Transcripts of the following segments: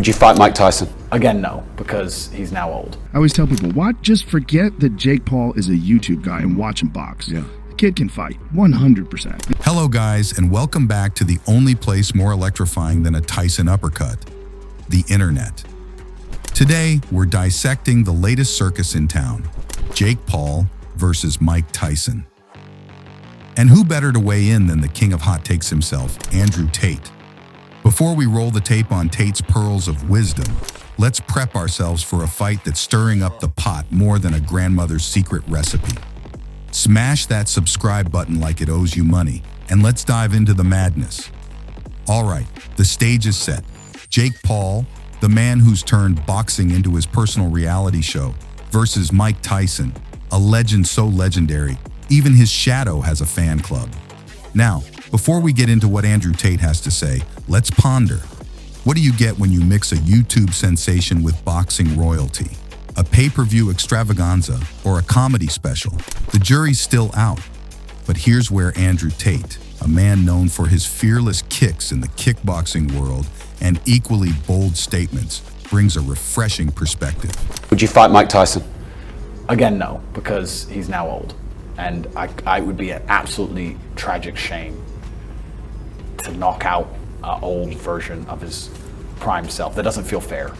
Would you fight Mike Tyson? Again, no, because he's now old. I always tell people, why just forget that Jake Paul is a YouTube guy and watch him box. The kid can fight, 100%. Hello guys, and welcome back to the only place more electrifying than a Tyson uppercut, the internet. Today, we're dissecting the latest circus in town, Jake Paul versus Mike Tyson. And who better to weigh in than the king of hot takes himself, Andrew Tate. Before we roll the tape on Tate's pearls of wisdom, let's prep ourselves for a fight that's stirring up the pot more than a grandmother's secret recipe. Smash that subscribe button like it owes you money, and let's dive into the madness. All right, the stage is set. Jake Paul, the man who's turned boxing into his personal reality show, versus Mike Tyson, a legend so legendary, even his shadow has a fan club. Now, before we get into what Andrew Tate has to say, let's ponder. What do you get when you mix a YouTube sensation with boxing royalty? A pay-per-view extravaganza or a comedy special? The jury's still out. But here's where Andrew Tate, a man known for his fearless kicks in the kickboxing world and equally bold statements, brings a refreshing perspective. Would you fight Mike Tyson? Again, no, because he's now old. And I would be an absolutely tragic shame to knock out an old version of his prime self. That doesn't feel fair,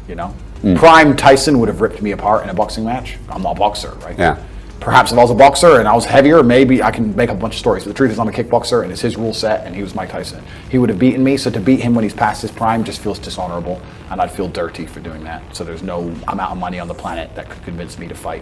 you know? Prime Tyson would have ripped me apart in a boxing match. I'm not a boxer, right? Yeah. Perhaps if I was a boxer and I was heavier, maybe I can make up a bunch of stories. But the truth is I'm a kickboxer and it's his rule set and he was Mike Tyson. He would have beaten me, so to beat him when he's past his prime just feels dishonorable and I'd feel dirty for doing that. So there's no amount of money on the planet that could convince me to fight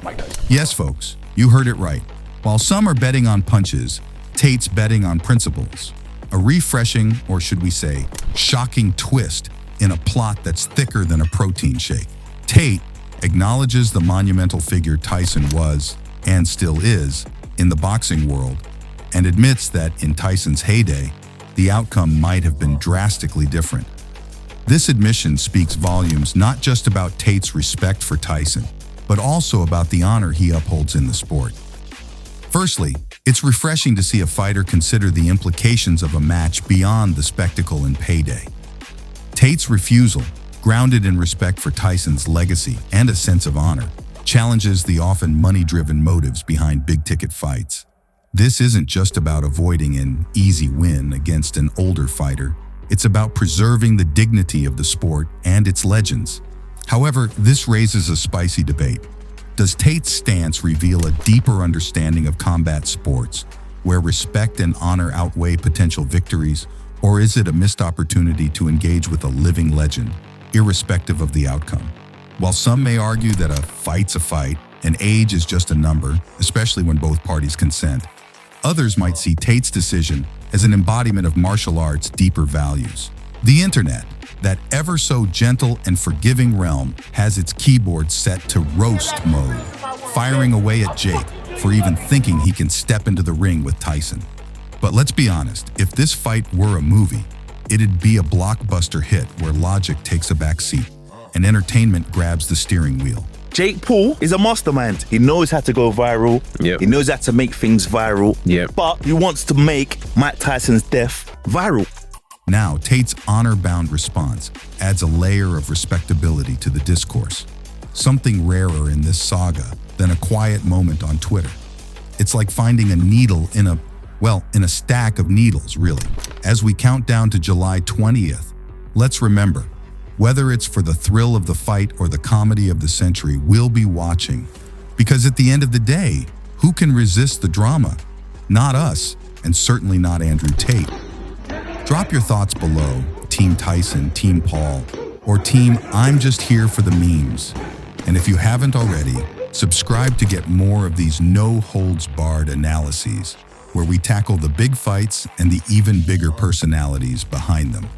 Mike Tyson. Yes, folks, you heard it right. While some are betting on punches, Tate's betting on principles. A refreshing, or should we say, shocking twist in a plot that's thicker than a protein shake. Tate acknowledges the monumental figure Tyson was, and still is, in the boxing world, and admits that in Tyson's heyday, the outcome might have been drastically different. This admission speaks volumes not just about Tate's respect for Tyson, but also about the honor he upholds in the sport. Firstly, it's refreshing to see a fighter consider the implications of a match beyond the spectacle and payday. Tate's refusal, grounded in respect for Tyson's legacy and a sense of honor, challenges the often money-driven motives behind big-ticket fights. This isn't just about avoiding an easy win against an older fighter. It's about preserving the dignity of the sport and its legends. However, this raises a spicy debate. Does Tate's stance reveal a deeper understanding of combat sports, where respect and honor outweigh potential victories, or is it a missed opportunity to engage with a living legend, irrespective of the outcome? While some may argue that a fight's a fight, and age is just a number, especially when both parties consent, others might see Tate's decision as an embodiment of martial arts' deeper values. The internet, that ever so gentle and forgiving realm, has its keyboard set to roast mode, firing away at Jake for even thinking he can step into the ring with Tyson. But let's be honest, if this fight were a movie, it'd be a blockbuster hit where logic takes a backseat and entertainment grabs the steering wheel. Jake Paul is a mastermind. He knows how to go viral. Yep. He knows how to make things viral. Yep. But he wants to make Mike Tyson's death viral. Now, Tate's honor-bound response adds a layer of respectability to the discourse, something rarer in this saga than a quiet moment on Twitter. It's like finding a needle in a stack of needles, really. As we count down to July 20th, let's remember, whether it's for the thrill of the fight or the comedy of the century, we'll be watching. Because at the end of the day, who can resist the drama? Not us, and certainly not Andrew Tate. Drop your thoughts below, Team Tyson, Team Paul, or Team I'm just here for the memes. And if you haven't already, subscribe to get more of these no-holds-barred analyses, where we tackle the big fights and the even bigger personalities behind them.